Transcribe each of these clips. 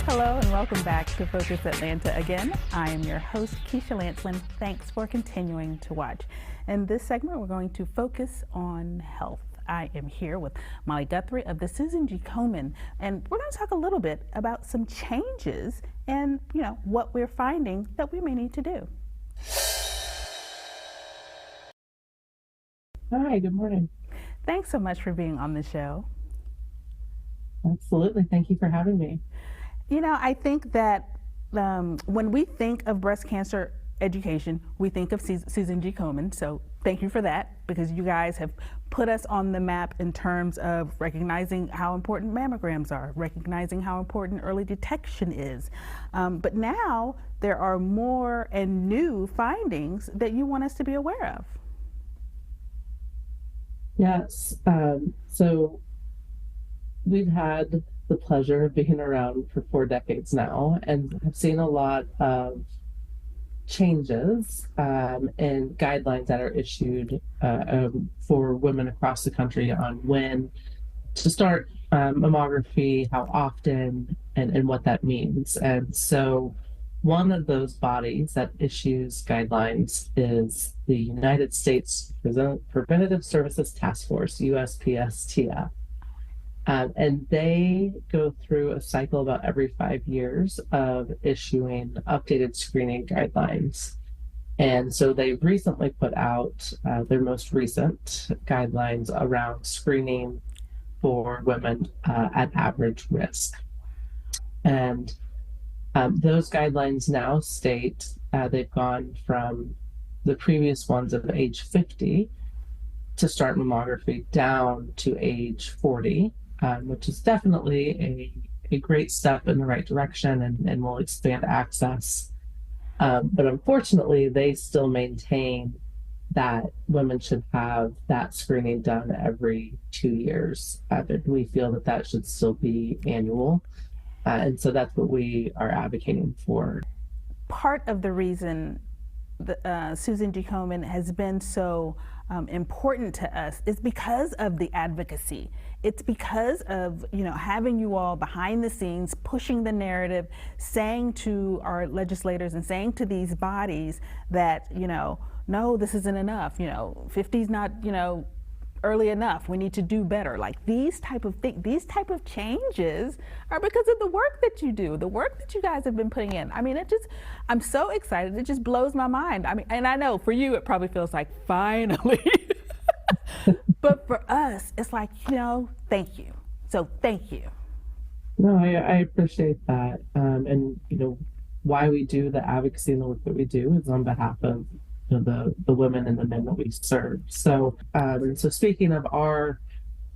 Hello and welcome back to Focus Atlanta again. I am your host, Keisha Lancelin. Thanks for continuing to watch. In this segment, we're going to focus on health. I am here with Molly Guthrie of the Susan G. Komen, and we're going to talk a little bit about some changes and, what we're finding that we may need to do. Hi, good morning. Thanks so much for being on the show. Absolutely. Thank you for having me. I think that when we think of breast cancer education, we think of Susan G. Komen. So thank you for that, because you guys have put us on the map in terms of recognizing how important mammograms are, recognizing how important early detection is. But now there are more and new findings that you want us to be aware of. Yes. So we've had the pleasure of being around for 4 decades now and have seen a lot of changes and guidelines that are issued for women across the country on when to start mammography, how often, and what that means. And so one of those bodies that issues guidelines is the United States Preventative Services Task Force, USPSTF. And they go through a cycle about every 5 years of issuing updated screening guidelines. And so they recently put out their most recent guidelines around screening for women at average risk. And those guidelines now state they've gone from the previous ones of age 50 to start mammography down to age 40. Which is definitely a great step in the right direction and will expand access. But unfortunately, they still maintain that women should have that screening done every 2 years. But we feel that that should still be annual. And so that's what we are advocating for. Part of the reason Susan G. Komen has been so important to us is because of the advocacy. It's because of having you all behind the scenes, pushing the narrative, saying to our legislators and saying to these bodies that no, this isn't enough. 50 is not early enough. We need to do better. Like these type of changes are because of the work that you do, the work that you guys have been putting in. I mean, I'm so excited. It just blows my mind. I mean, and I know for you, it probably feels like finally, but for us, it's like, thank you. So thank you. No, I appreciate that. And why we do the advocacy and the work that we do is on behalf of the women and the men that we serve. So so speaking of our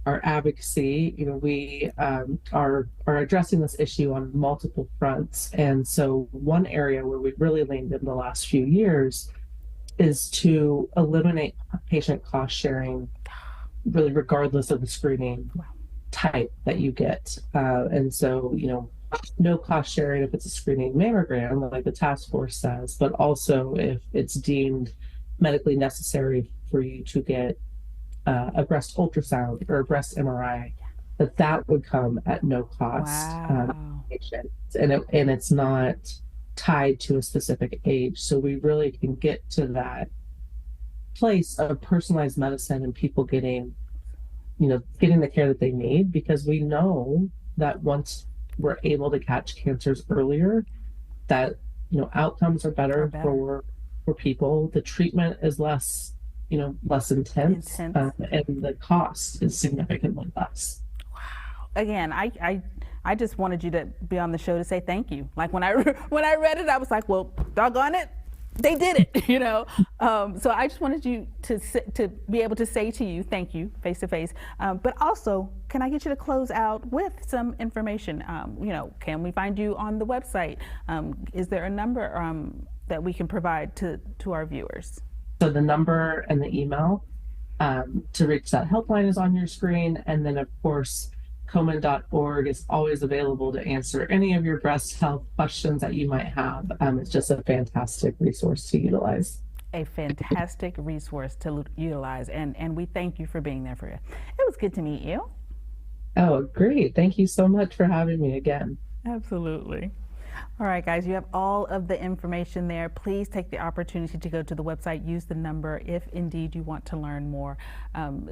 advocacy, we are addressing this issue on multiple fronts. And so one area where we've really leaned in the last few years is to eliminate patient cost sharing, really regardless of the screening type that you get. And so no cost sharing if it's a screening mammogram, like the task force says, but also if it's deemed medically necessary for you to get a breast ultrasound or a breast MRI, that would come at no cost. Wow. And it's not tied to a specific age. So we really can get to that place of personalized medicine and people getting the care that they need, because we know that once we're able to catch cancers earlier, that outcomes are better. For people. The treatment is less intense. And the cost is significantly less. Wow. Again, I just wanted you to be on the show to say thank you. Like when I read it, I was like, well, doggone it, they did it, So I just wanted you to be able to say to you, thank you, face to face. But also, can I get you to close out with some information? Can we find you on the website? Is there a number that we can provide to our viewers? So the number and the email to reach that helpline is on your screen. And then, of course, Komen.org is always available to answer any of your breast health questions that you might have. It's just a fantastic resource to utilize. A fantastic resource to utilize, and we thank you for being there for you. It was good to meet you. Oh, great. Thank you so much for having me again. Absolutely. All right, guys, you have all of the information there. Please take the opportunity to go to the website, use the number if indeed you want to learn more.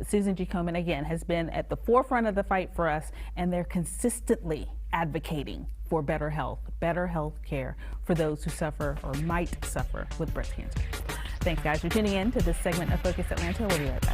Susan G. Komen, again, has been at the forefront of the fight for us, and they're consistently advocating for better health care for those who suffer or might suffer with breast cancer. Thanks, guys, for tuning in to this segment of Focus Atlanta. We'll be right back.